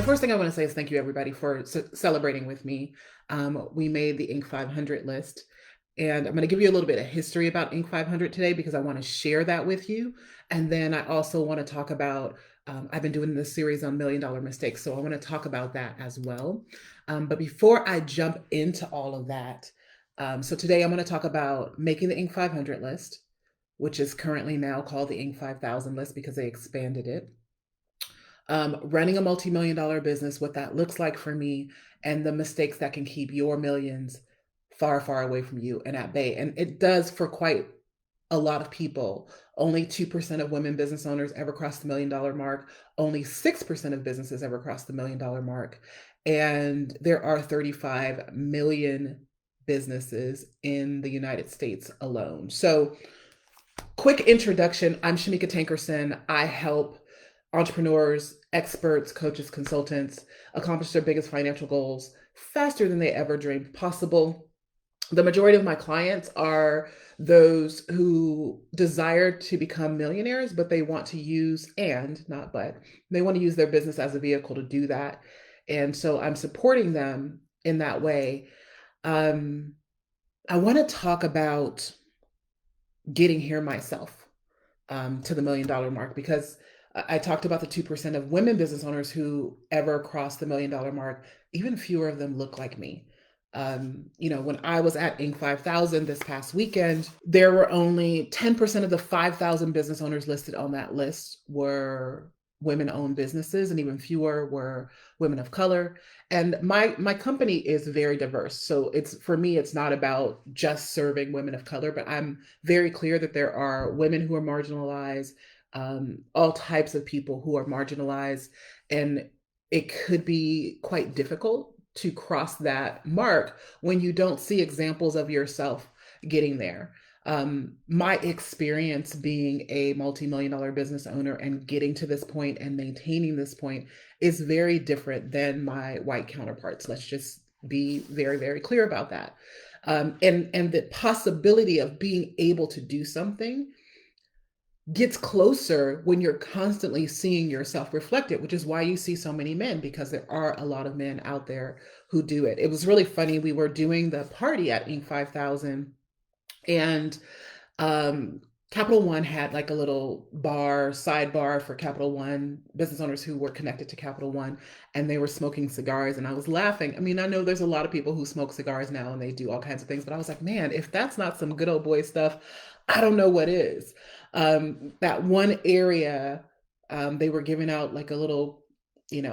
first thing I want to say is thank you, everybody, for celebrating with me. We made the Inc. 500 list, and I'm going to give you a little bit of history about Inc. 500 today because I want to share that with you. And then I also want to talk about, I've been doing this series on $1 million mistakes, so I want to talk about that as well. But before I jump into all of that, so today I'm going to talk about making the Inc. 500 list, which is currently now called the Inc. 5000 list because they expanded it. Running a multi-million dollar business, what that looks like for me, and the mistakes that can keep your millions far, far away from you and at bay. And it does for quite a lot of people. Only 2% of women business owners ever cross the $1 million mark. Only 6% of businesses ever cross the $1 million mark. And there are 35 million businesses in the United States alone. So, quick introduction, I'm Shameca Tankerson. I help entrepreneurs, experts, coaches, consultants accomplish their biggest financial goals faster than they ever dreamed possible. The majority of my clients are those who desire to become millionaires, but they want to use, and not but, they want to use their business as a vehicle to do that. And so I'm supporting them in that way. I want to talk about getting here myself to the $1 million mark because I talked about the 2% of women business owners who ever cross the $1 million mark. Even fewer of them look like me. When I was at Inc. 5000 this past weekend, there were only 10% of the 5,000 business owners listed on that list were women-owned businesses, and even fewer were women of color. And my company is very diverse. So for me, it's not about just serving women of color, but I'm very clear that there are women who are marginalized, all types of people who are marginalized, and it could be quite difficult to cross that mark when you don't see examples of yourself getting there. My experience being a multi-million dollar business owner and getting to this point and maintaining this point is very different than my white counterparts. Let's just be very, very clear about that. And the possibility of being able to do something gets closer when you're constantly seeing yourself reflected, which is why you see so many men, because there are a lot of men out there who do it. It was really funny. We were doing the party at Inc. 5000, and Capital One had like a little sidebar for Capital One business owners who were connected to Capital One, and they were smoking cigars. And I was laughing. I mean, I know there's a lot of people who smoke cigars now and they do all kinds of things, but I was like, man, if that's not some good old boy stuff, I don't know what is. That one area, they were giving out like a little,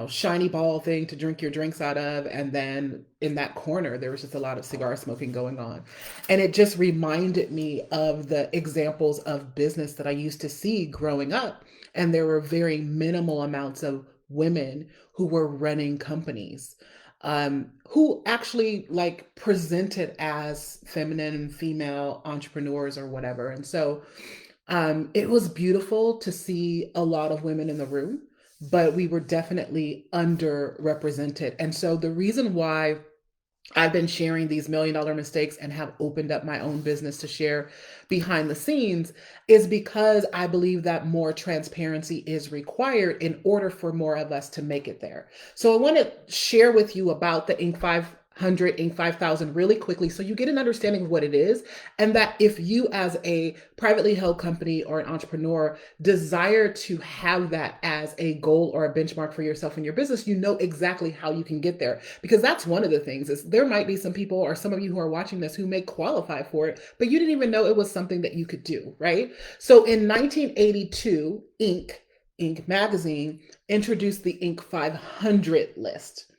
shiny ball thing to drink your drinks out of. And then in that corner, there was just a lot of cigar smoking going on. And it just reminded me of the examples of business that I used to see growing up. And there were very minimal amounts of women who were running companies, who actually like presented as feminine, female entrepreneurs or whatever. And so it was beautiful to see a lot of women in the room, but we were definitely underrepresented. And so the reason why I've been sharing these $1 million mistakes and have opened up my own business to share behind the scenes is because I believe that more transparency is required in order for more of us to make it there. So I want to share with you about the Inc. 500, Inc. 5000 really quickly so you get an understanding of what it is, and that if you as a privately held company or an entrepreneur desire to have that as a goal or a benchmark for yourself and your business, you know exactly how you can get there. Because that's one of the things is there might be some people or some of you who are watching this who may qualify for it, but you didn't even know it was something that you could do, right? So in 1982, Inc. magazine introduced the Inc. 500 list.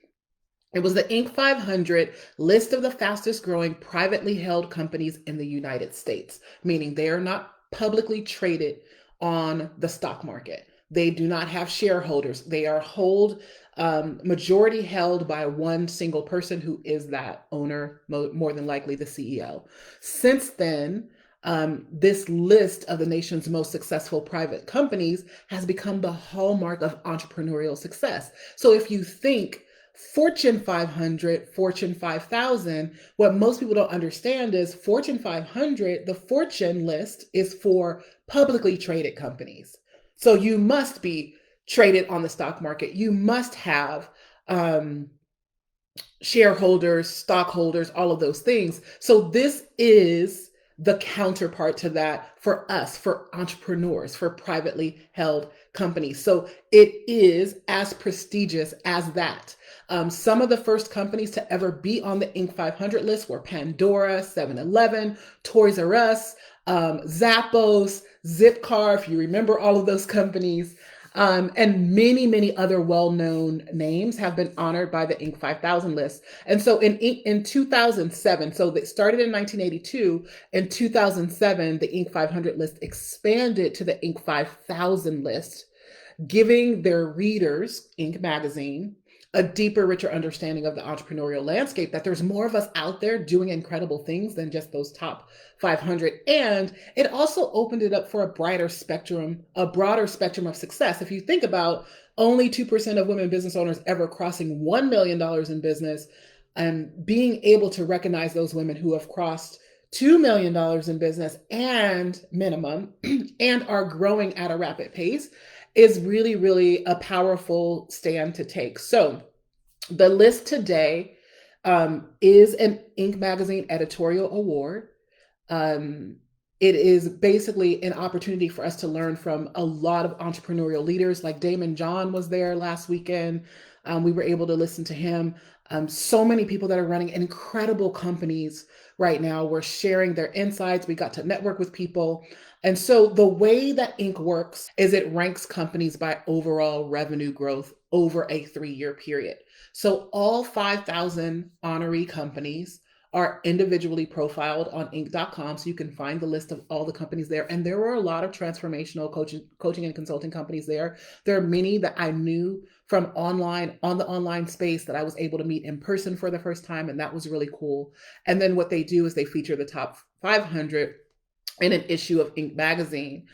It was the Inc. 500 list of the fastest growing privately held companies in the United States, meaning they are not publicly traded on the stock market. They do not have shareholders. They are majority held by one single person who is that owner, more than likely the CEO. Since then, this list of the nation's most successful private companies has become the hallmark of entrepreneurial success. So if you think Fortune 500, Fortune 5000, what most people don't understand is Fortune 500, the Fortune list is for publicly traded companies. So you must be traded on the stock market. You must have um, shareholders, stockholders, all of those things. So this is the counterpart to that for us, for entrepreneurs, for privately held companies. So it is as prestigious as that. Some of the first companies to ever be on the Inc. 500 list were Pandora, 7-Eleven, Toys R Us, Zappos, Zipcar, if you remember all of those companies. And many, many other well-known names have been honored by the Inc. 5000 list. And so in 2007, so they started in 1982. In 2007, the Inc. 500 list expanded to the Inc. 5000 list, giving their readers, Inc. magazine, a deeper, richer understanding of the entrepreneurial landscape, that there's more of us out there doing incredible things than just those top 500. And it also opened it up for a broader spectrum of success. If you think about only 2% of women business owners ever crossing $1 million in business, and being able to recognize those women who have crossed $2 million in business and minimum and are growing at a rapid pace is really, really a powerful stand to take. So the list today is an Inc. magazine editorial award. Um, it is basically an opportunity for us to learn from a lot of entrepreneurial leaders. Like Damon John was there last weekend. We were able to listen to him. So many people that are running incredible companies right now were sharing their insights. We got to network with people. And so the way that Inc. works is it ranks companies by overall revenue growth over a 3-year period. So all 5,000 honoree companies are individually profiled on Inc.com. So you can find the list of all the companies there. And there were a lot of transformational coaching and consulting companies there. There are many that I knew from online, on the online space, that I was able to meet in person for the first time. And that was really cool. And then what they do is they feature the top 500 in an issue of Inc. magazine,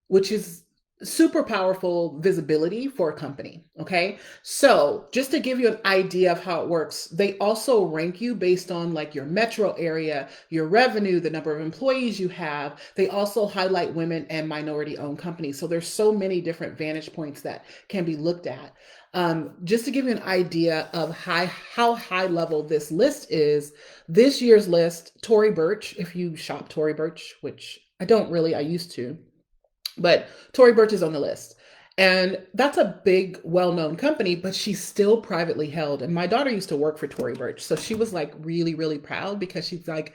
which is super powerful visibility for a company. Okay. So just to give you an idea of how it works, they also rank you based on like your metro area, your revenue, the number of employees you have. They also highlight women and minority owned companies. So there's so many different vantage points that can be looked at. Just to give you an idea of how high level this list is, this year's list, Tory Burch, if you shop Tory Burch, which I don't really, I used to, but Tory Burch is on the list. And that's a big, well-known company, but she's still privately held. And my daughter used to work for Tory Burch. So she was like really, really proud, because she's like,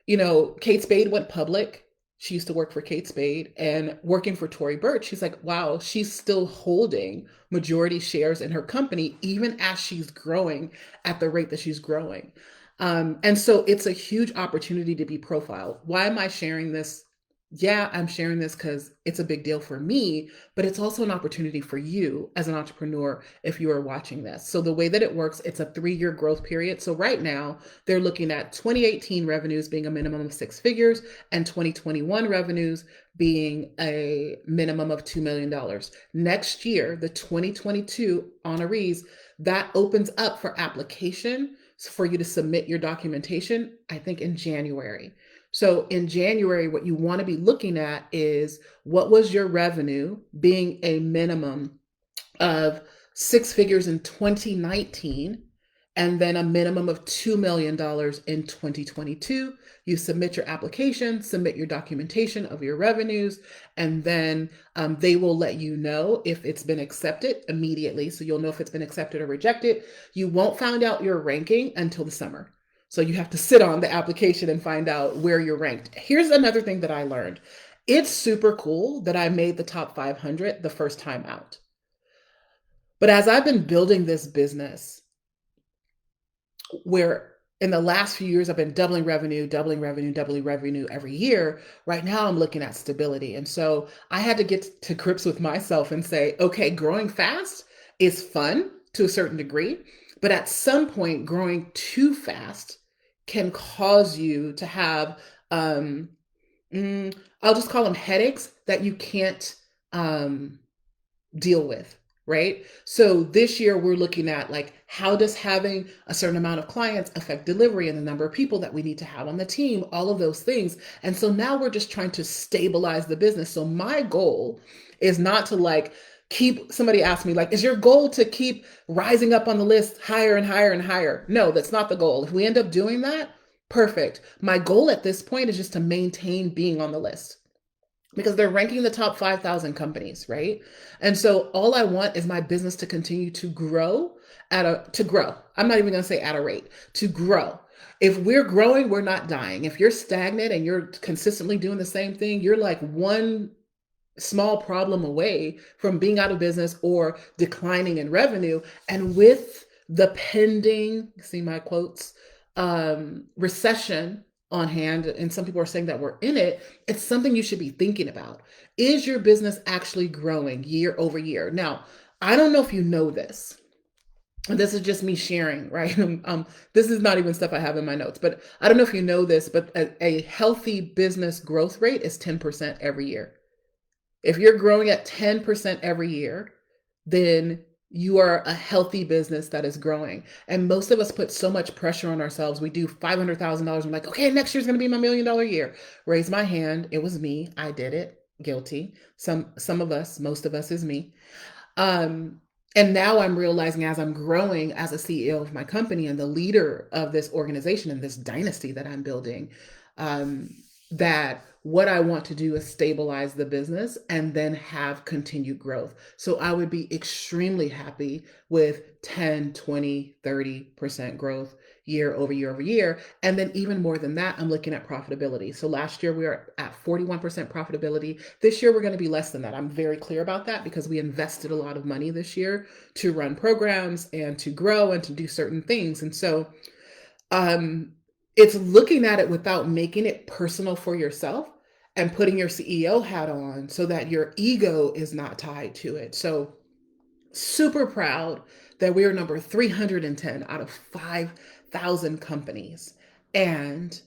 Kate Spade went public. She used to work for Kate Spade, and working for Tory Burch, she's like, wow, she's still holding majority shares in her company, even as she's growing at the rate that she's growing. And so it's a huge opportunity to be profiled. Why am I sharing this? Yeah, I'm sharing this because it's a big deal for me, but it's also an opportunity for you as an entrepreneur if you are watching this. So the way that it works, it's a 3-year growth period. So right now they're looking at 2018 revenues being a minimum of 6 figures, and 2021 revenues being a minimum of $2 million. Next year, the 2022 honorees, that opens up for application for you to submit your documentation, I think in January. So in January, what you want to be looking at is, what was your revenue being a minimum of 6 figures in 2019, and then a minimum of $2 million in 2022. You submit your application, submit your documentation of your revenues, and then they will let you know if it's been accepted immediately. So you'll know if it's been accepted or rejected. You won't find out your ranking until the summer. So you have to sit on the application and find out where you're ranked. Here's another thing that I learned. It's super cool that I made the top 500 the first time out. But as I've been building this business, where in the last few years I've been doubling revenue every year, right now I'm looking at stability. And so I had to get to grips with myself and say, okay, growing fast is fun to a certain degree, but at some point, growing too fast can cause you to have, I'll just call them headaches that you can't deal with, right? So this year we're looking at like, how does having a certain amount of clients affect delivery and the number of people that we need to have on the team, all of those things. And so now we're just trying to stabilize the business. So my goal is not to like keep, somebody asked me, like, is your goal to keep rising up on the list higher and higher and higher? No, that's not the goal. If we end up doing that, perfect. My goal at this point is just to maintain being on the list, because they're ranking the top 5,000 companies, right? And so all I want is my business to continue to grow to grow. I'm not even going to say at a rate, to grow. If we're growing, we're not dying. If you're stagnant and you're consistently doing the same thing, you're like one small problem away from being out of business or declining in revenue. And with the pending, see my quotes, recession on hand, and some people are saying that we're in it, it's something you should be thinking about. Is your business actually growing year over year? Now, I don't know if you know this. And this is just me sharing, right? This is not even stuff I have in my notes, but I don't know if you know this, but a healthy business growth rate is 10% every year. If you're growing at 10% every year, then you are a healthy business that is growing. And most of us put so much pressure on ourselves. We do $500,000. I'm like, okay, next year's going to be my $1,000,000 year. Raise my hand. It was me. I did it. Guilty. Some of us, most of us is me. Um, and now I'm realizing, as I'm growing as a CEO of my company and the leader of this organization and this dynasty that I'm building, um, that what I want to do is stabilize the business and then have continued growth. So I would be extremely happy with 10, 20, 30% growth year over year over year. And then even more than that, I'm looking at profitability. So last year we were at 41% profitability. This year we're going to be less than that. I'm very clear about that because we invested a lot of money this year to run programs and to grow and to do certain things. And so um, it's looking at it without making it personal for yourself and putting your CEO hat on so that your ego is not tied to it. So super proud that we are number 310 out of 5,000 companies. And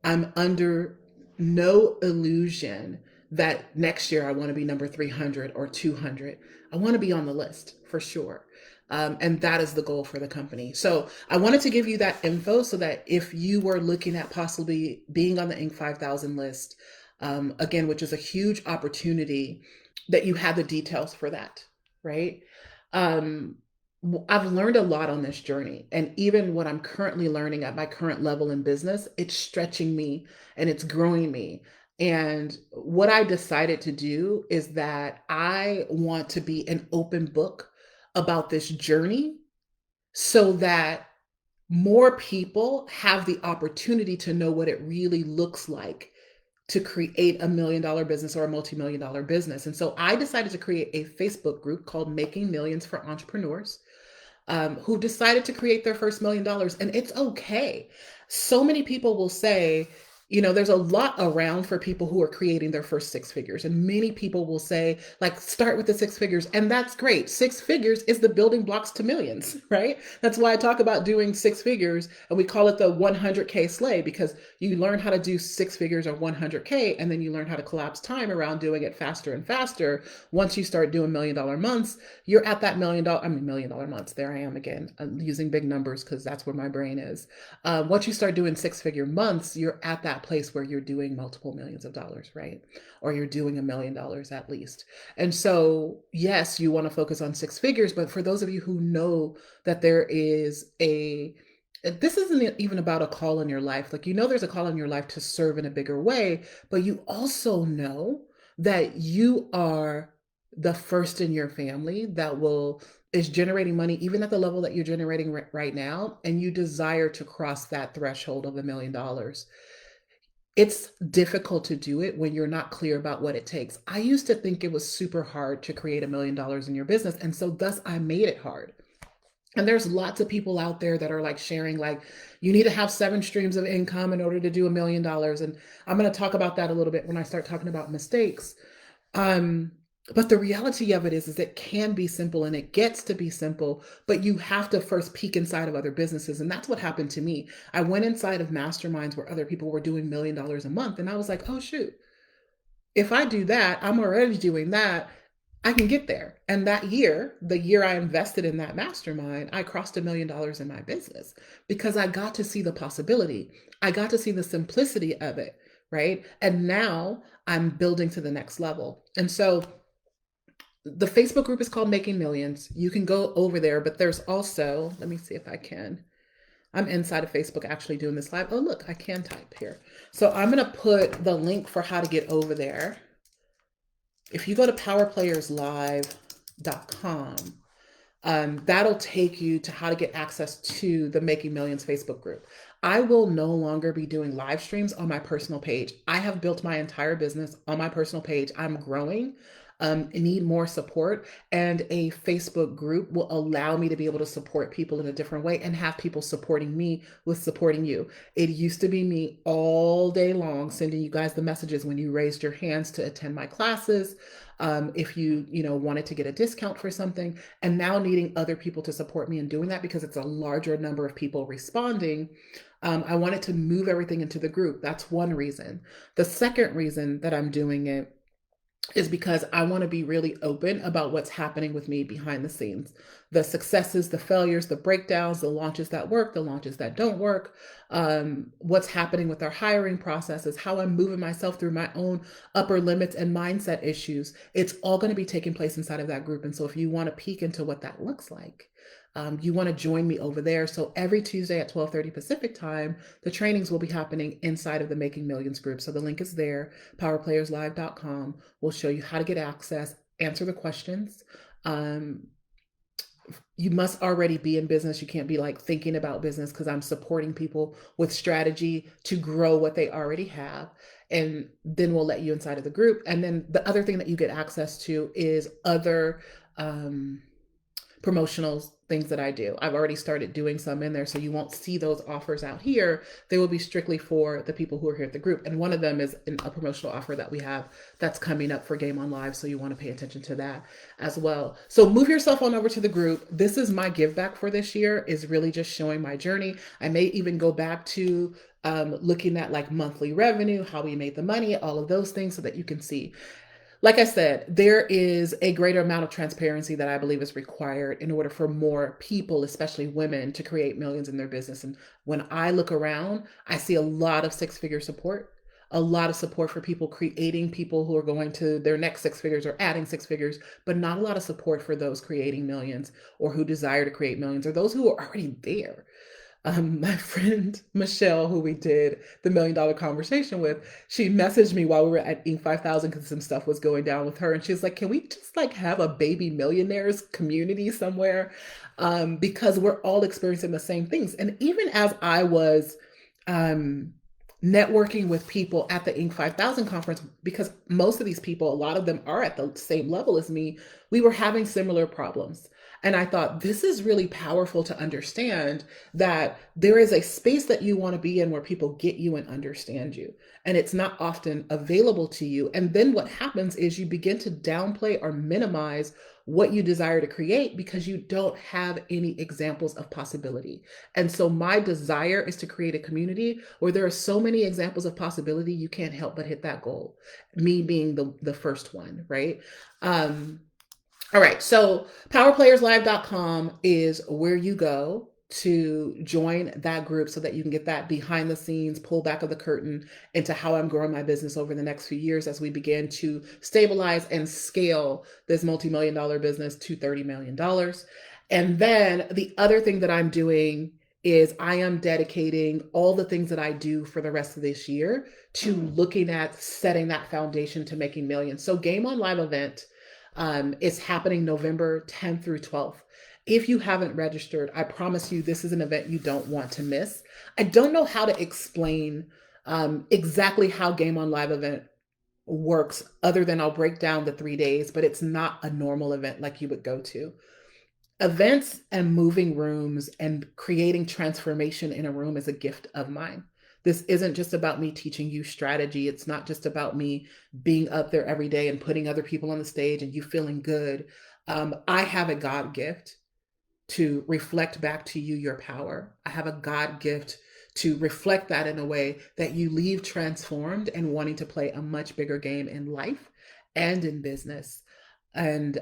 I'm under no illusion that next year I want to be number 300 or 200. I want to be on the list for sure. And that is the goal for the company. So I wanted to give you that info so that if you were looking at possibly being on the Inc. 5000 list, again, which is a huge opportunity, that you have the details for that, right? um I've learned a lot on this journey, and even what I'm currently learning at my current level in business, it's stretching me and it's growing me. And what I decided to do is that I want to be an open book about this journey so that more people have the opportunity to know what it really looks like to create a $1,000,000 business or a multi-million-dollar business. And so I decided to create a Facebook group called Making Millions for Entrepreneurs, who decided to create their first $1,000,000. And it's okay. So many people will say, there's a lot around for people who are creating their first six figures. And many people will say, like, start with the six figures. And that's great. Six figures is the building blocks to millions, right? That's why I talk about doing six figures. And we call it the 100K sleigh, because you learn how to do six figures or 100K. And then you learn how to collapse time around doing it faster and faster. Once you start doing $1,000,000 months, you're at that $1,000,000 months. There I am again. I'm using big numbers because that's where my brain is. Once you start doing six-figure months, you're at that place where you're doing multiple millions of dollars, right? Or you're doing $1,000,000 at least. And so, yes, you want to focus on six figures, but for those of you who know that there is this isn't even about a call in your life. Like, there's a call in your life to serve in a bigger way, but you also know that you are the first in your family that is generating money even at the level that you're generating right now, and you desire to cross that threshold of $1,000,000. It's difficult to do it when you're not clear about what it takes. I used to think it was super hard to create $1,000,000 in your business, and so thus I made it hard. And there's lots of people out there that are like sharing, like, you need to have 7 streams of income in order to do $1,000,000. And I'm going to talk about that a little bit when I start talking about mistakes. Um, but the reality of it is it can be simple, and it gets to be simple, but you have to first peek inside of other businesses. And that's what happened to me. I went inside of masterminds where other people were doing $1,000,000 a month. And I was like, oh, shoot, if I do that, I'm already doing that. I can get there. And that year, the year I invested in that mastermind, I crossed $1,000,000 in my business because I got to see the possibility. I got to see the simplicity of it, right? And now I'm building to the next level. And so The Facebook group is called Making Millions. You can go over there, but there's also, let me see if I can. I'm inside of Facebook actually doing this live. Oh, look, I can type here. So I'm going to put the link for how to get over there. If you go to powerplayerslive.com, that'll take you to how to get access to the Making Millions Facebook group. I will no longer be doing live streams on my personal page. I have built my entire business on my personal page. I'm growing. Need more support, and a Facebook group will allow me to be able to support people in a different way and have people supporting me with supporting you. It used to be me all day long sending you guys the messages when you raised your hands to attend my classes, if you wanted to get a discount for something, and now needing other people to support me in doing that because it's a larger number of people responding. I wanted to move everything into the group. That's one reason. The second reason that I'm doing it is because I want to be really open about what's happening with me behind the scenes. The successes, the failures, the breakdowns, the launches that work, the launches that don't work, what's happening with our hiring processes, how I'm moving myself through my own upper limits and mindset issues. It's all going to be taking place inside of that group. And so if you want to peek into what that looks like, you want to join me over there. So every Tuesday at 12:30 Pacific time, the trainings will be happening inside of the Making Millions group. So the link is there, powerplayerslive.com. We'll show you how to get access, answer the questions. Um, you must already be in business. You can't be like thinking about business, because I'm supporting people with strategy to grow what they already have. And then we'll let you inside of the group. And then the other thing that you get access to is other promotional things that I do. I've already started doing some in there, so you won't see those offers out here. They will be strictly for the people who are here at the group. And one of them is a promotional offer that we have that's coming up for Game On Live, so you want to pay attention to that as well. So move yourself on over to the group. This is my give back for this year, is really just showing my journey. I may even go back to looking at like monthly revenue, how we made the money, all of those things, so that you can see. Like I said, there is a greater amount of transparency that I believe is required in order for more people, especially women, to create millions in their business. And when I look around, I see a lot of six-figure support, a lot of support for people creating, people who are going to their next six figures or adding six figures, but not a lot of support for those creating millions, or who desire to create millions, or those who are already there. My friend Michelle, who we did the $1 million conversation with, she messaged me while we were at Inc. 5000 because some stuff was going down with her, and she's like, "Can we just like have a baby millionaires community somewhere?" Because we're all experiencing the same things. And even as I was um, networking with people at the Inc. 5000 conference, because most of these people, a lot of them are at the same level as me, we were having similar problems. And I thought, this is really powerful to understand that there is a space that you want to be in where people get you and understand you. And it's not often available to you. And then what happens is you begin to downplay or minimize what you desire to create because you don't have any examples of possibility. And so my desire is to create a community where there are so many examples of possibility, you can't help but hit that goal. Me being the first one, right? All right, so powerplayerslive.com is where you go to join that group so that you can get that behind the scenes pull back of the curtain into how I'm growing my business over the next few years as we begin to stabilize and scale this multi-million-dollar business to $30 million. And then the other thing that I'm doing is I am dedicating all the things that I do for the rest of this year to looking at setting that foundation to making millions. So Game On Live event is happening November 10th through 12th. If you haven't registered, I promise you this is an event you don't want to miss. I don't know how to explain exactly how Game On Live event works, other than I'll break down the 3 days, but it's not a normal event like you would go to. Events and moving rooms and creating transformation in a room is a gift of mine. This isn't just about me teaching you strategy. It's not just about me being up there every day and putting other people on the stage and you feeling good. I have a God gift to reflect back to you your power. I have a God gift to reflect that in a way that you leave transformed and wanting to play a much bigger game in life and in business. And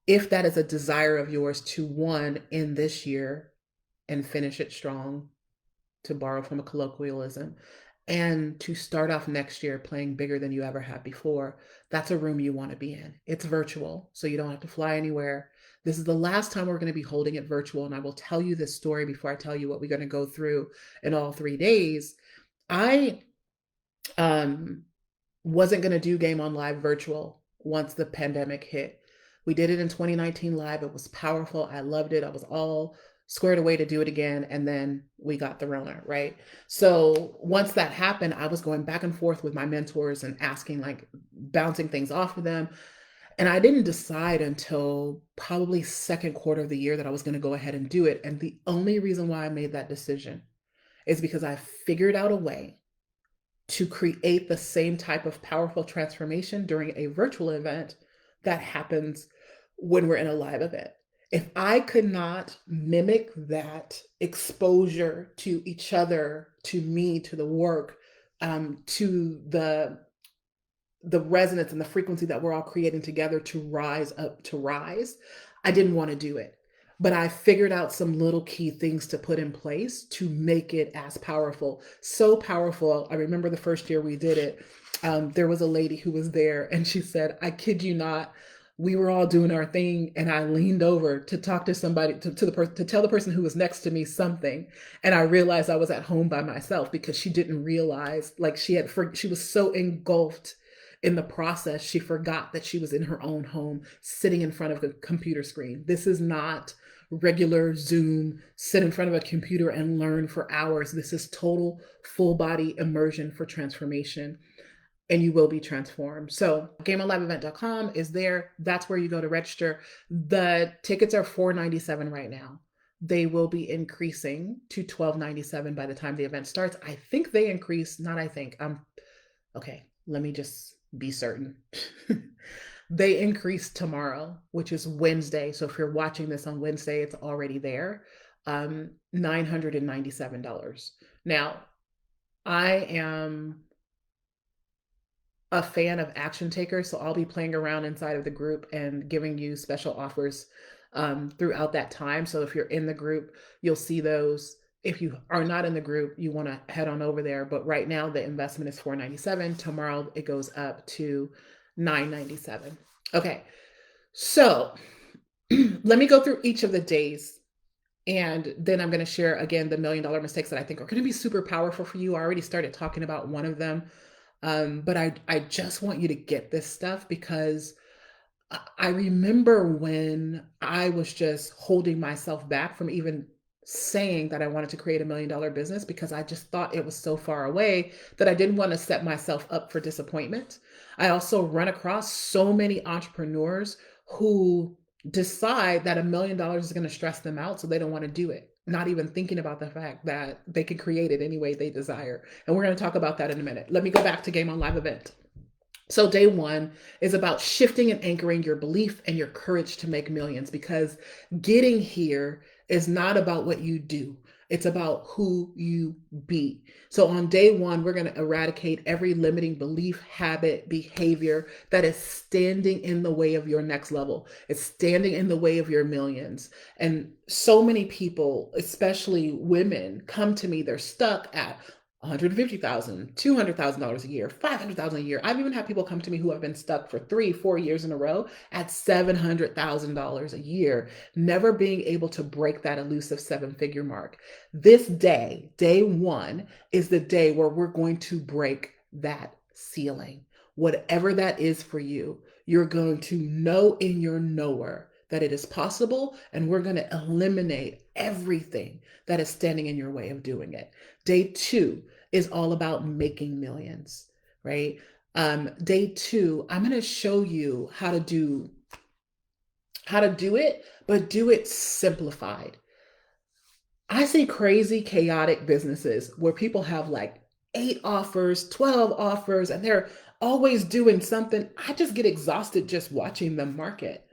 if that is a desire of yours to, one, end this year and finish it strong, to borrow from a colloquialism, And to start off next year playing bigger than you ever have before, that's a room you want to be in. It's virtual, so you don't have to fly anywhere. This is the last time we're going to be holding it virtual. And I will tell you this story before I tell you what we're going to go through in all 3 days. I um, wasn't going to do Game On Live virtual once the pandemic hit. We did it in 2019 live. It was powerful. I loved it. I was all squared away to do it again. And then we got the Rona, right? So once that happened, I was going back and forth with my mentors and asking, like, bouncing things off of them. And I didn't decide until probably second quarter of the year that I was going to go ahead and do it. And the only reason why I made that decision is because I figured out a way to create the same type of powerful transformation during a virtual event that happens when we're in a live event. If I could not mimic that exposure to each other, to me, to the work, to the resonance and the frequency that we're all creating together to rise up, to rise, I didn't want to do it. But I figured out some little key things to put in place to make it as powerful. So powerful. I remember the first year we did it. There was a lady who was there and she said, I kid you not, we were all doing our thing and I leaned over to talk to somebody, to the person, to tell the person who was next to me something. And I realized I was at home by myself because she didn't realize, like, she was so engulfed in the process, she forgot that she was in her own home, sitting in front of a computer screen. This is not regular Zoom, sit in front of a computer and learn for hours. This is total full body immersion for transformation, and you will be transformed. So gameonliveevent.com is there. That's where you go to register. The tickets are $497 right now. They will be increasing to $1297 by the time the event starts. I think they increase, not I think. Okay, let me just be certain. They increase tomorrow, which is Wednesday. So if you're watching this on Wednesday, it's already there. $997. Now, I am a fan of action takers, so I'll be playing around inside of the group and giving you special offers throughout that time. So if you're in the group, you'll see those. If you are not in the group, you want to head on over there. But right now, the investment is $497. Tomorrow, it goes up to $997. Okay, so let me go through each of the days. And then I'm going to share again the $1,000,000 mistakes that I think are going to be super powerful for you. I already started talking about one of them. But I just want you to get this stuff because I remember when I was just holding myself back from even saying that I wanted to create $1,000,000 business because I just thought it was so far away that I didn't want to set myself up for disappointment. I also run across so many entrepreneurs who decide that $1,000,000 is going to stress them out, so they don't want to do it, not even thinking about the fact that they can create it any way they desire. And we're going to talk about that in a minute. Let me go back to Game On Live event. So day one is about shifting and anchoring your belief and your courage to make millions, because getting here is not about what you do. It's about who you be. So on day one, we're going to eradicate every limiting belief, habit, behavior that is standing in the way of your next level. It's standing in the way of your millions. And so many people, especially women, come to me, they're stuck at $150,000, $200,000 a year, $500,000 a year. I've even had people come to me who have been stuck for 3, 4 years in a row at $700,000 a year, never being able to break that elusive 7-figure mark. This day, day one, is the day where we're going to break that ceiling. Whatever that is for you, you're going to know in your knower that it is possible, and we're going to eliminate everything that is standing in your way of doing it. Day two is all about making millions, right? Day two, I'm going to show you how to do it, but do it simplified. I see crazy, chaotic businesses where people have like 8 offers, 12 offers, and they're always doing something. I just get exhausted just watching them market.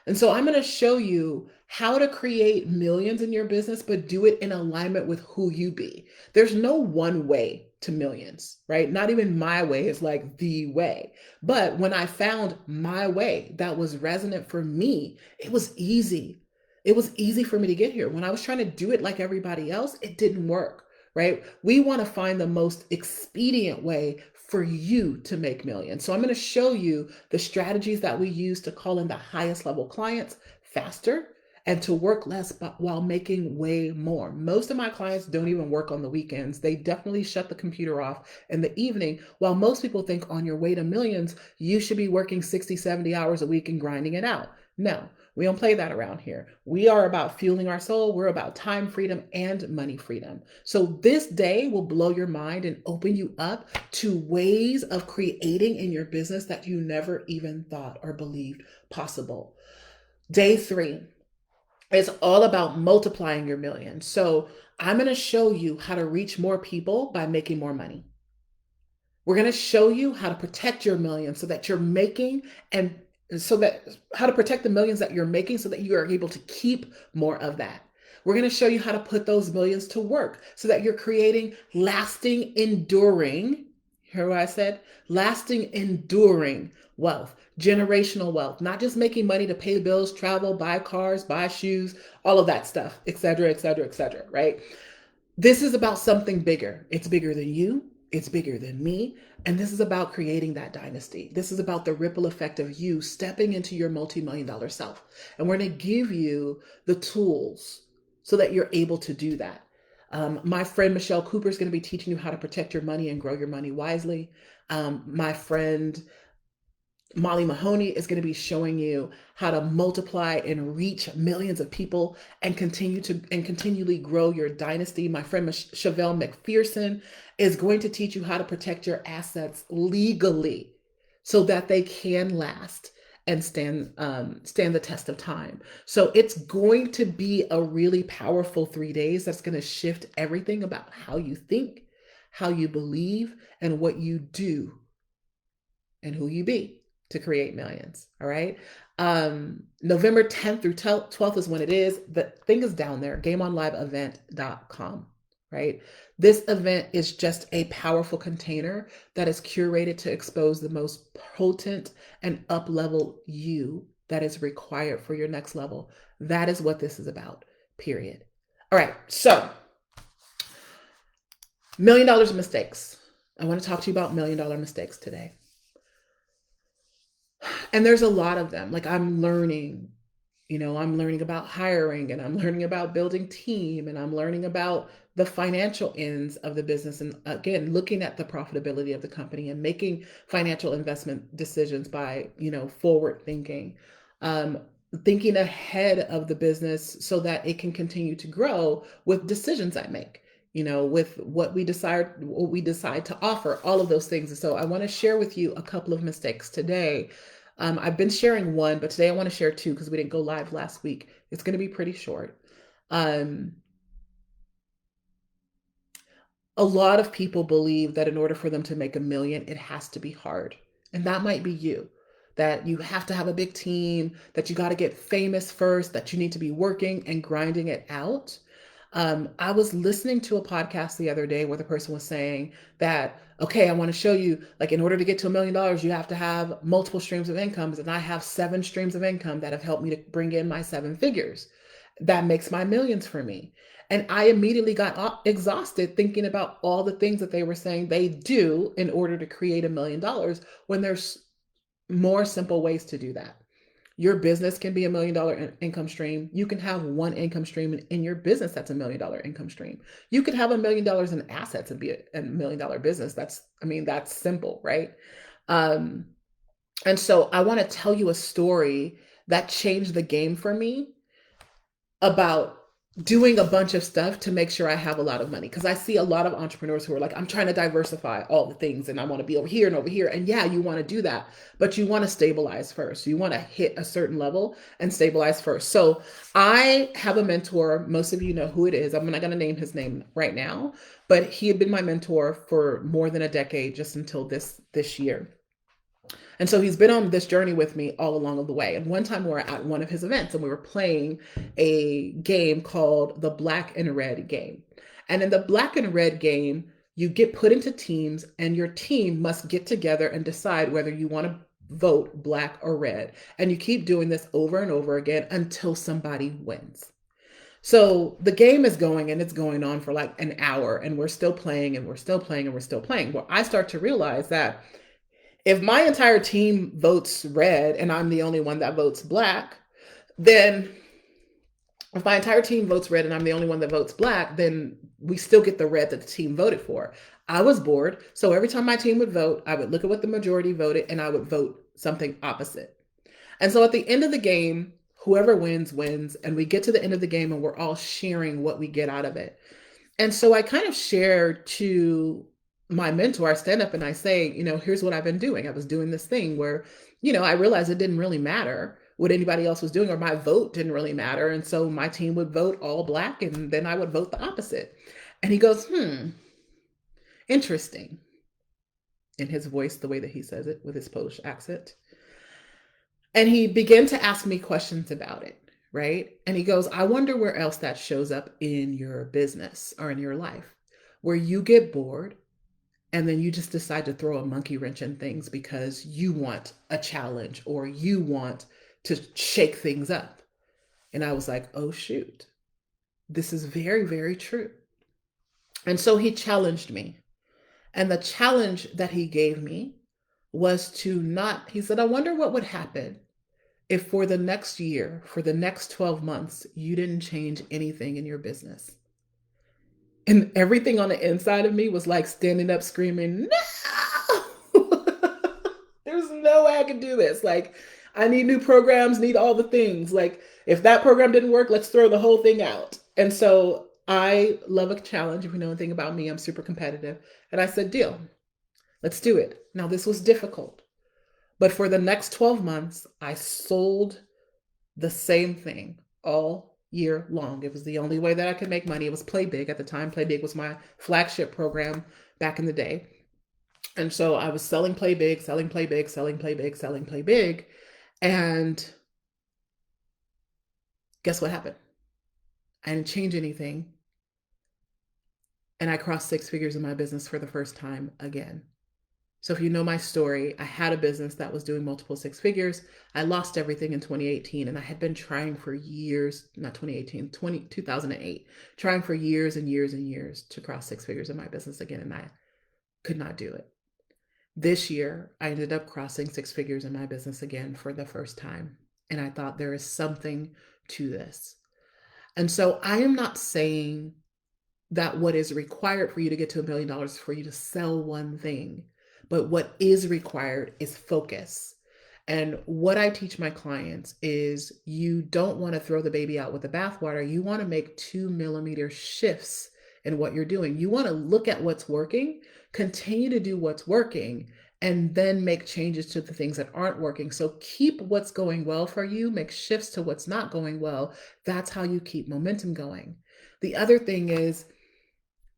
And so I'm going to show you how to create millions in your business, but do it in alignment with who you be. There's no one way to millions, right? Not even my way is like the way. But when I found my way that was resonant for me, it was easy. It was easy for me to get here. When I was trying to do it like everybody else, it didn't work, right? We want to find the most expedient way for you to make millions. So I'm going to show you the strategies that we use to call in the highest level clients faster and to work less but while making way more. Most of my clients don't even work on the weekends. They definitely shut the computer off in the evening. While most people think on your way to millions, you should be working 60, 70 hours a week and grinding it out. No, we don't play that around here. We are about fueling our soul. We're about time freedom and money freedom. So this day will blow your mind and open you up to ways of creating in your business that you never even thought or believed possible. Day 3 is all about multiplying your millions. So I'm going to show you how to reach more people by making more money. We're going to show you how to protect your millions so that you're making and so that how to protect the millions that you're making so that you are able to keep more of that. We're going to show you how to put those millions to work so that you're creating lasting, enduring, hear what I said? Lasting, enduring wealth, generational wealth, not just making money to pay bills, travel, buy cars, buy shoes, all of that stuff, et cetera, et cetera, et cetera, right? This is about something bigger. It's bigger than you. It's bigger than me. And this is about creating that dynasty. This is about the ripple effect of you stepping into your multi-million dollar self. And we're going to give you the tools so that you're able to do that. My friend Michelle Cooper is going to be teaching you how to protect your money and grow your money wisely. My friend Molly Mahoney is going to be showing you how to multiply and reach millions of people and continually grow your dynasty. My friend Chevelle McPherson is going to teach you how to protect your assets legally so that they can last and stand the test of time. So it's going to be a really powerful 3 days that's going to shift everything about how you think, how you believe, and what you do and who you be to create millions. All right. November 10th through 12th is when it is. The thing is down there, gameonliveevent.com. Right. This event is just a powerful container that is curated to expose the most potent and up level you that is required for your next level. That is what this is about, period. All right. So, $1 million of mistakes. I want to talk to you about $1 million mistakes today. And there's a lot of them. Like I'm learning, I'm learning about hiring and I'm learning about building team and I'm learning about the financial ends of the business. And again, looking at the profitability of the company and making financial investment decisions by, forward thinking, thinking ahead of the business so that it can continue to grow with decisions I make. With what we decide to offer, all of those things. And so I want to share with you a couple of mistakes today. I've been sharing one, but today I want to share two because we didn't go live last week. It's going to be pretty short. A lot of people believe that in order for them to make 1 million, it has to be hard. And that might be you, that you have to have a big team, that you got to get famous first, that you need to be working and grinding it out. I was listening to a podcast the other day where the person was saying that, okay, I want to show you, like, in order to get to $1 million, you have to have multiple streams of incomes. And I have 7 streams of income that have helped me to bring in my 7 figures. That makes my millions for me. And I immediately got exhausted thinking about all the things that they were saying they do in order to create $1 million when there's more simple ways to do that. Your business can be $1 million income stream. You can have one income stream in your business that's $1 million income stream. You could have $1 million in assets and be a $1 million business. That's simple, right? And so I want to tell you a story that changed the game for me about doing a bunch of stuff to make sure I have a lot of money. Because I see a lot of entrepreneurs who are like, I'm trying to diversify all the things and I want to be over here and over here. And yeah, you want to do that, but you want to stabilize first. You want to hit a certain level and stabilize first. So I have a mentor. Most of you know who it is. I'm not going to name his name right now, but he had been my mentor for more than a decade, just until this year. And so he's been on this journey with me all along the way. And one time we were at one of his events and we were playing a game called the Black and Red game. And in the Black and Red game, you get put into teams and your team must get together and decide whether you want to vote black or red. And you keep doing this over and over again until somebody wins. So the game is going and it's going on for like an hour, and we're still playing and we're still playing and we're still playing. Well, I start to realize that if my entire team votes red and I'm the only one that votes black, then if my entire team votes red and I'm the only one that votes black, then we still get the red that the team voted for. I was bored. So every time my team would vote, I would look at what the majority voted and I would vote something opposite. And so at the end of the game, whoever wins, wins. And we get to the end of the game and we're all sharing what we get out of it. And so I kind of shared to my mentor, I stand up and I say, here's what I've been doing. I was doing this thing where, I realized it didn't really matter what anybody else was doing, or my vote didn't really matter. And so my team would vote all black and then I would vote the opposite. And he goes, interesting, in his voice, the way that he says it with his Polish accent. And he began to ask me questions about it, right? And he goes, I wonder where else that shows up in your business or in your life, where you get bored and then you just decide to throw a monkey wrench in things because you want a challenge or you want to shake things up. And I was like, oh, shoot, this is very, very true. And so he challenged me. And the challenge that he gave me was to not, he said, I wonder what would happen if for the next year, for the next 12 months, you didn't change anything in your business. And everything on the inside of me was like standing up screaming, no, there's no way I can do this. Like, I need new programs, need all the things. Like, if that program didn't work, let's throw the whole thing out. And so I love a challenge. If you know anything about me, I'm super competitive. And I said, deal, let's do it. Now, this was difficult. But for the next 12 months, I sold the same thing all year long. It was the only way that I could make money. It was Play Big at the time. Play Big was my flagship program back in the day. And so I was selling Play Big, selling Play Big, selling Play Big, selling Play Big. And guess what happened? I didn't change anything. And I crossed six figures in my business for the first time again. So if you know my story, I had a business that was doing multiple six figures. I lost everything in 2018 and I had been trying for years, not 2018, 2008, trying for years and years and years to cross six figures in my business again, and I could not do it. This year, I ended up crossing six figures in my business again for the first time. And I thought there is something to this. And so I am not saying that what is required for you to get to $1 million is for you to sell one thing. But what is required is focus. And what I teach my clients is you don't want to throw the baby out with the bathwater. You want to make 2 millimeter shifts in what you're doing. You want to look at what's working, continue to do what's working, and then make changes to the things that aren't working. So keep what's going well for you, make shifts to what's not going well. That's how you keep momentum going. The other thing is,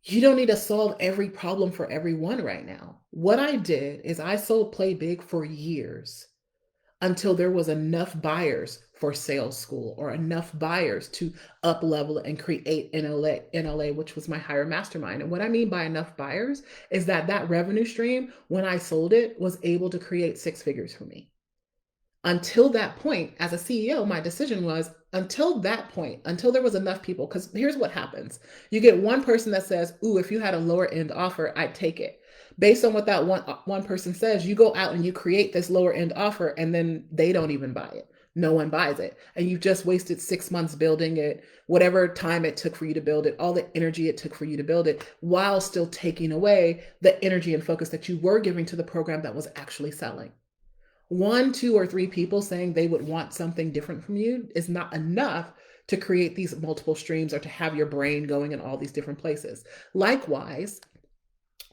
you don't need to solve every problem for everyone right now. What I did is I sold Play Big for years until there was enough buyers for sales school or enough buyers to up level and create NLA, which was my higher mastermind. And what I mean by enough buyers is that revenue stream, when I sold it, was able to create six figures for me. Until that point, as a CEO, my decision was until that point, until there was enough people, because here's what happens. You get one person that says, ooh, if you had a lower end offer, I'd take it. Based on what that one person says, you go out and you create this lower end offer, and then they don't even buy it. No one buys it. And you've just wasted 6 months building it, whatever time it took for you to build it, all the energy it took for you to build it, while still taking away the energy and focus that you were giving to the program that was actually selling. 1, 2, or 3 people saying they would want something different from you is not enough to create these multiple streams or to have your brain going in all these different places. Likewise,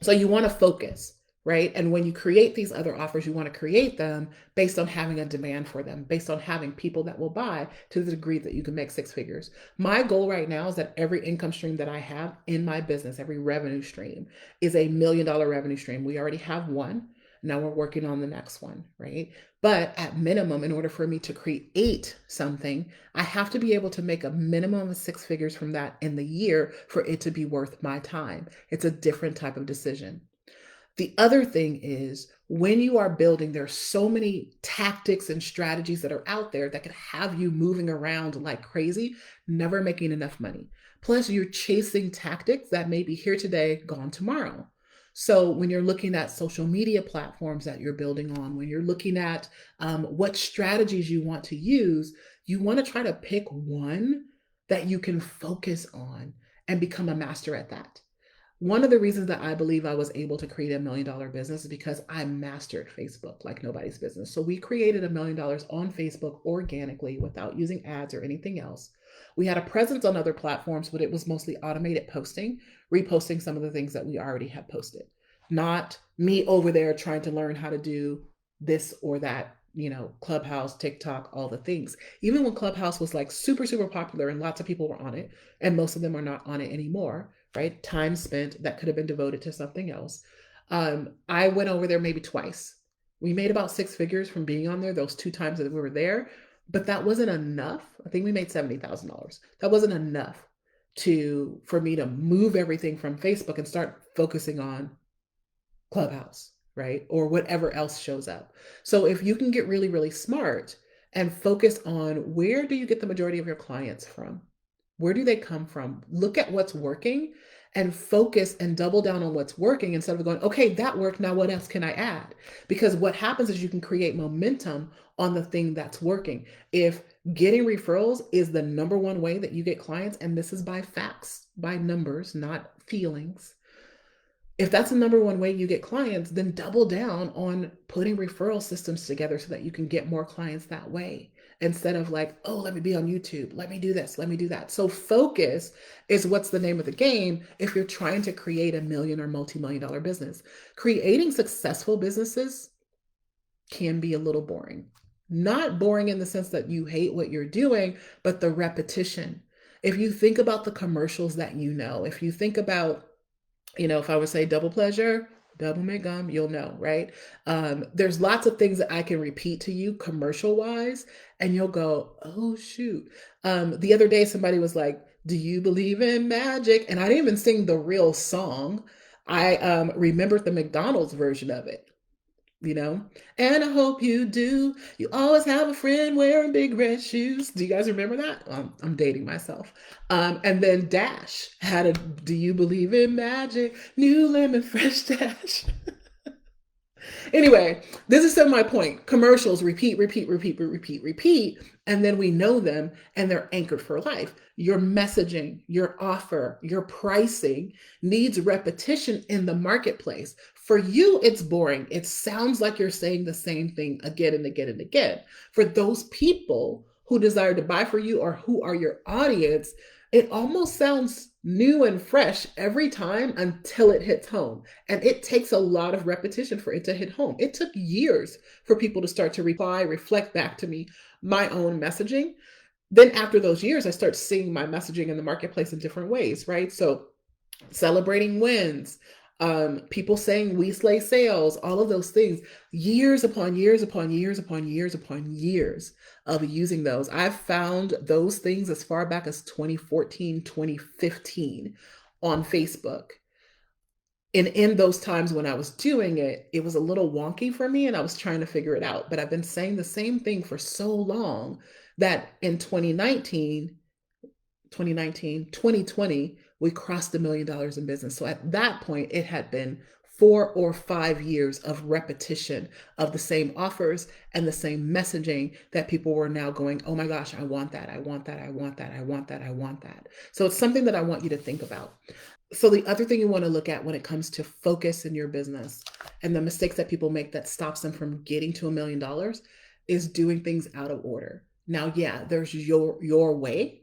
so you want to focus, right? And when you create these other offers, you want to create them based on having a demand for them, based on having people that will buy to the degree that you can make six figures. My goal right now is that every income stream that I have in my business, every revenue stream, is a $1 million revenue stream. We already have one. Now we're working on the next one, right? But at minimum, in order for me to create something, I have to be able to make a minimum of six figures from that in the year for it to be worth my time. It's a different type of decision. The other thing is, when you are building, there's so many tactics and strategies that are out there that could have you moving around like crazy, never making enough money. Plus, you're chasing tactics that may be here today, gone tomorrow. So, when you're looking at social media platforms that you're building on, when you're looking at what strategies you want to use, you want to try to pick one that you can focus on and become a master at that. One of the reasons that I believe I was able to create $1 million business is because I mastered Facebook like nobody's business. So we created $1 million on Facebook organically without using ads or anything else. We had a presence on other platforms, but it was mostly automated posting, reposting some of the things that we already had posted. Not me over there trying to learn how to do this or that, Clubhouse, TikTok, all the things. Even when Clubhouse was like super, super popular and lots of people were on it, and most of them are not on it anymore, right? Time spent that could have been devoted to something else. I went over there maybe twice. We made about six figures from being on there those two times that we were there, but that wasn't enough. I think we made $70,000. That wasn't enough for me to move everything from Facebook and start focusing on Clubhouse, right? Or whatever else shows up. So if you can get really, really smart and focus on where do you get the majority of your clients from? Where do they come from? Look at what's working and focus and double down on what's working instead of going, okay, that worked. Now what else can I add? Because what happens is you can create momentum on the thing that's working. If getting referrals is the number one way that you get clients, and this is by facts, by numbers, not feelings, if that's the number one way you get clients, then double down on putting referral systems together so that you can get more clients that way instead of like, oh, let me be on YouTube, let me do this, let me do that. So focus is what's the name of the game if you're trying to create a million or multi-million dollar business. Creating successful businesses can be a little boring. Not boring in the sense that you hate what you're doing, but the repetition. If you think about the commercials that if you think about, if I would say double pleasure, double mint gum, you'll know, right? There's lots of things that I can repeat to you commercial wise, and you'll go, oh, shoot. The other day, somebody was like, do you believe in magic? And I didn't even sing the real song. I remembered the McDonald's version of it, you know? And I hope you do. You always have a friend wearing big red shoes. Do you guys remember that? I'm dating myself. And then Dash had a Do You Believe in Magic? New lemon fresh dash. Anyway, this is my point. Commercials repeat, repeat, repeat, repeat, repeat, and then we know them and they're anchored for life. Your messaging, your offer, your pricing needs repetition in the marketplace. For you, it's boring. It sounds like you're saying the same thing again and again and again. For those people who desire to buy for you or who are your audience, it almost sounds new and fresh every time until it hits home. And it takes a lot of repetition for it to hit home. It took years for people to start to reply, reflect back to me my own messaging. Then after those years, I start seeing my messaging in the marketplace in different ways, right? So celebrating wins, people saying we slay sales, all of those things, years upon years upon years upon years upon years of using those. I've found those things as far back as 2014, 2015 on Facebook. And in those times when I was doing it, it was a little wonky for me and I was trying to figure it out. But I've been saying the same thing for so long that in 2020, we crossed $1 million in business. So at that point, it had been 4 or 5 years of repetition of the same offers and the same messaging that people were now going, oh my gosh, I want that. I want that. I want that. I want that. I want that. So it's something that I want you to think about. So the other thing you want to look at when it comes to focus in your business and the mistakes that people make that stops them from getting to $1 million is doing things out of order. Now, yeah, there's your way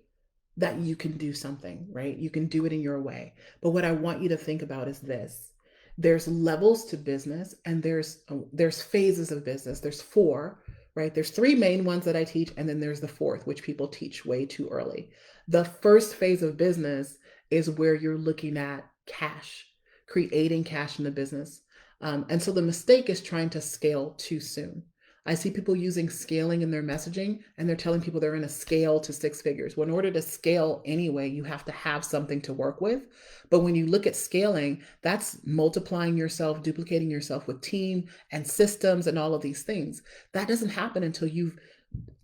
that you can do something, right? You can do it in your way. But what I want you to think about is this. There's levels to business and there's phases of business. There's four, right? There's three main ones that I teach, and then there's the fourth, which people teach way too early. The first phase of business is where you're looking at cash, creating cash in the business. And so the mistake is trying to scale too soon. I see people using scaling in their messaging, and they're telling people they're going to scale to six figures. Well, in order to scale anyway, you have to have something to work with. But when you look at scaling, that's multiplying yourself, duplicating yourself with team and systems and all of these things. That doesn't happen until you've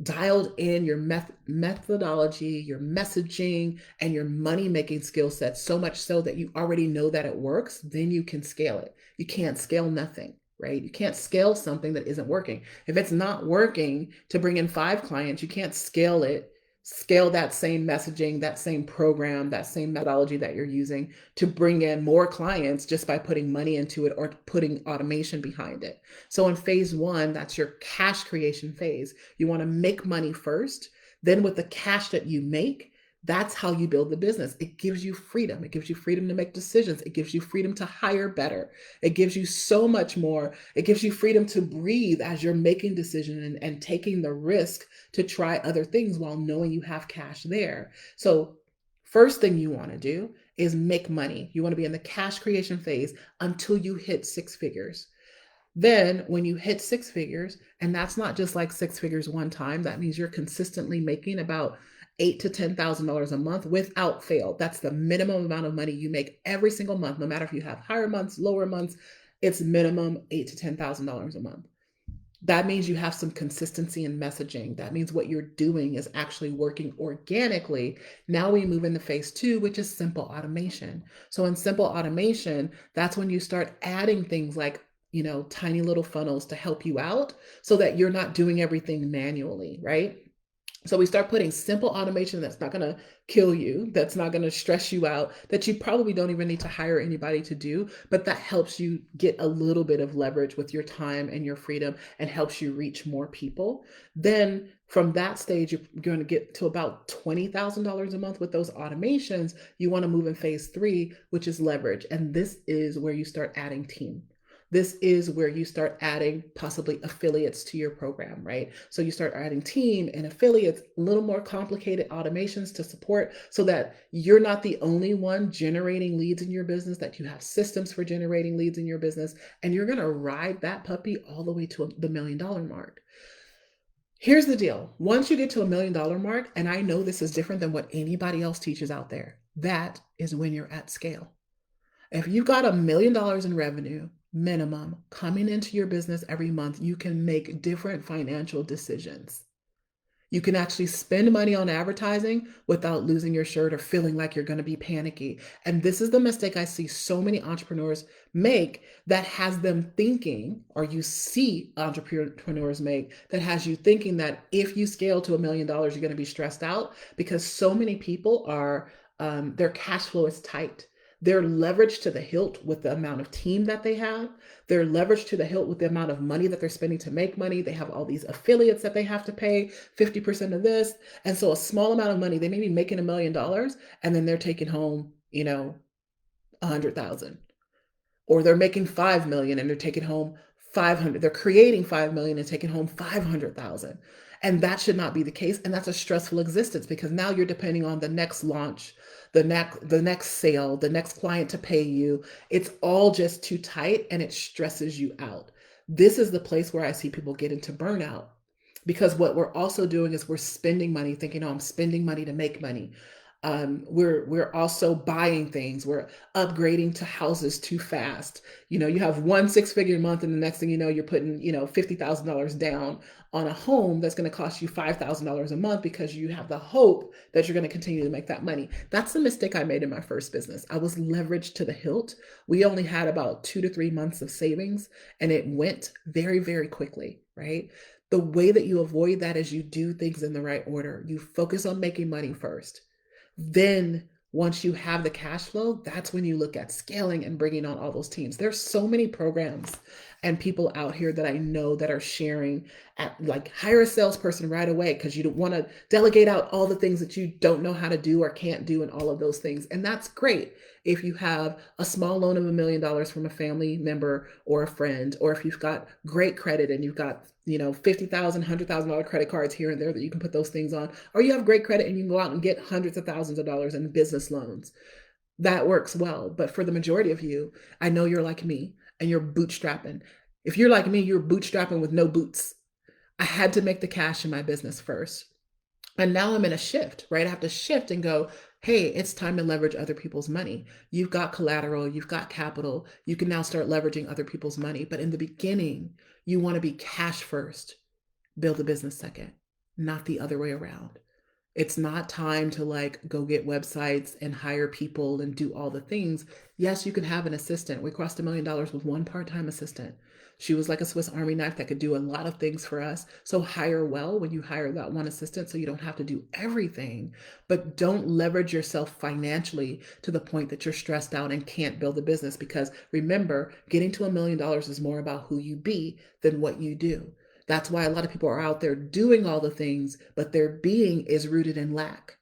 dialed in your methodology, your messaging, and your money making skill sets so much so that you already know that it works. Then you can scale it. You can't scale nothing, right? You can't scale something that isn't working. If it's not working to bring in 5 clients, you can't scale that same messaging, that same program, that same methodology that you're using to bring in more clients just by putting money into it or putting automation behind it. So in phase one, that's your cash creation phase. You want to make money first. Then with the cash that you make, that's how you build the business. It gives you freedom. It gives you freedom to make decisions. It gives you freedom to hire better. It gives you so much more. It gives you freedom to breathe as you're making decisions and taking the risk to try other things while knowing you have cash there. So first thing you want to do is make money. You want to be in the cash creation phase until you hit six figures. Then when you hit six figures, and that's not just like six figures one time, that means you're consistently making about eight to $10,000 a month without fail. That's the minimum amount of money you make every single month, no matter if you have higher months, lower months. It's minimum $8,000 to $10,000 a month. That means you have some consistency in messaging. That means what you're doing is actually working organically. Now we move into phase two, which is simple automation. So in simple automation, that's when you start adding things like, tiny little funnels to help you out so that you're not doing everything manually, right? So we start putting simple automation that's not going to kill you, that's not going to stress you out, that you probably don't even need to hire anybody to do, but that helps you get a little bit of leverage with your time and your freedom and helps you reach more people. Then from that stage, you're going to get to about $20,000 a month with those automations. You want to move in phase three, which is leverage. And this is where you start adding team. This is where you start adding possibly affiliates to your program, right? So you start adding team and affiliates, a little more complicated automations to support so that you're not the only one generating leads in your business, that you have systems for generating leads in your business, and you're going to ride that puppy all the way to the $1 million mark. Here's the deal. Once you get to $1 million mark, and I know this is different than what anybody else teaches out there, that is when you're at scale. If you've got $1 million in revenue minimum coming into your business every month, you can make different financial decisions. You can actually spend money on advertising without losing your shirt or feeling like you're going to be panicky. And this is the mistake I see so many entrepreneurs make, that has them thinking, or you see entrepreneurs make, that has you thinking that if you scale to $1 million, you're going to be stressed out, because so many people are, their cash flow is tight. They're leveraged to the hilt with the amount of team that they have. They're leveraged to the hilt with the amount of money that they're spending to make money. They have all these affiliates that they have to pay 50% of this. And so a small amount of money, they may be making $1 million and then they're taking home, 100,000, or they're making 5 million and they're taking home 500. They're creating 5 million and taking home 500,000. And that should not be the case. And that's a stressful existence, because now you're depending on the next launch, the next sale, the next client to pay you. It's all just too tight and it stresses you out. This is the place where I see people get into burnout, because what we're also doing is we're spending money thinking, oh, I'm spending money to make money. We're also buying things. We're upgrading to houses too fast. You have one six-figure month, and the next thing you know, you're putting $50,000 down on a home that's going to cost you $5,000 a month, because you have the hope that you're going to continue to make that money. That's the mistake I made in my first business. I was leveraged to the hilt. We only had about 2 to 3 months of savings, and it went very, very quickly, right? The way that you avoid that is you do things in the right order. You focus on making money first. Then once you have the cash flow, that's when you look at scaling and bringing on all those teams. There's so many programs and people out here that I know that are sharing at, like, hire a salesperson right away, because you don't want to delegate out all the things that you don't know how to do or can't do and all of those things. And that's great if you have a small loan of $1 million from a family member or a friend, or if you've got great credit and you've got $50,000, $100,000 credit cards here and there that you can put those things on, or you have great credit and you can go out and get hundreds of thousands of dollars in business loans. That works well. But for the majority of you, I know you're like me and you're bootstrapping. If you're like me, you're bootstrapping with no boots. I had to make the cash in my business first. And now I'm in a shift, right? I have to shift and go, hey, it's time to leverage other people's money. You've got collateral, you've got capital. You can now start leveraging other people's money. But in the beginning, you want to be cash first, build a business second, not the other way around. It's not time to like go get websites and hire people and do all the things. Yes, you can have an assistant. We crossed $1 million with one part-time assistant. She was like a Swiss Army knife that could do a lot of things for us. So hire well when you hire that one assistant so you don't have to do everything. But don't leverage yourself financially to the point that you're stressed out and can't build a business. Because remember, getting to $1 million is more about who you be than what you do. That's why a lot of people are out there doing all the things, but their being is rooted in lack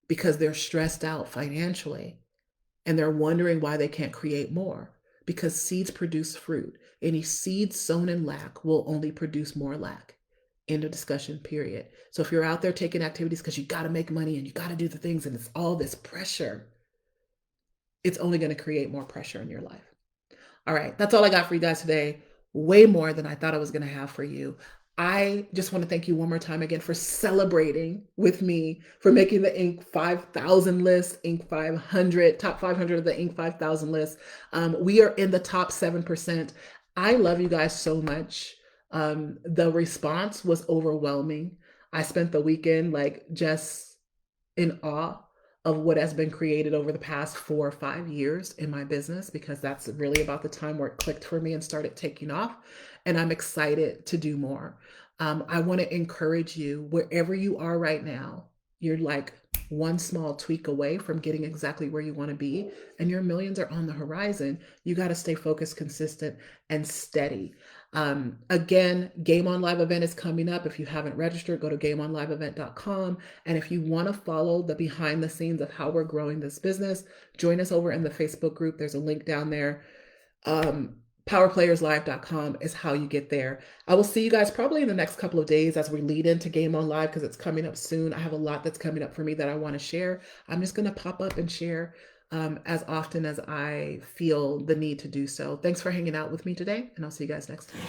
because they're stressed out financially and they're wondering why they can't create more, because seeds produce fruit. Any seed sown in lack will only produce more lack. End of discussion, period. So if you're out there taking activities because you got to make money and you got to do the things and it's all this pressure, it's only going to create more pressure in your life. All right, that's all I got for you guys today. Way more than I thought I was going to have for you. I just want to thank you one more time again for celebrating with me, for making the Inc. 5000 list, Inc. 500, top 500 of the Inc. 5000 list. We are in the top 7%. I love you guys so much. The response was overwhelming. I spent the weekend like just in awe of what has been created over the past 4 or 5 years in my business, because that's really about the time where it clicked for me and started taking off. And I'm excited to do more. I want to encourage you, wherever you are right now, you're like one small tweak away from getting exactly where you want to be, and your millions are on the horizon. You got to stay focused, consistent, and steady. Again, Game On Live event is coming up. If you haven't registered, go to gameonliveevent.com. And if you want to follow the behind the scenes of how we're growing this business, join us over in the Facebook group. There's a link down there. Powerplayerslive.com is how you get there. I will see you guys probably in the next couple of days as we lead into Game On Live, because it's coming up soon. I have a lot that's coming up for me that I want to share. I'm just going to pop up and share as often as I feel the need to do so. Thanks for hanging out with me today, and I'll see you guys next time.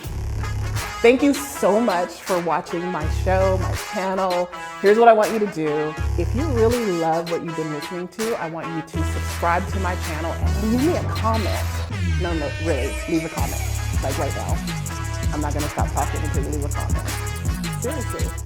Thank you so much for watching my show, my channel. Here's what I want you to do. If you really love what you've been listening to, I want you to subscribe to my channel and leave me a comment. No, really, leave a comment, like right now. I'm not gonna stop talking until you leave a comment. Seriously.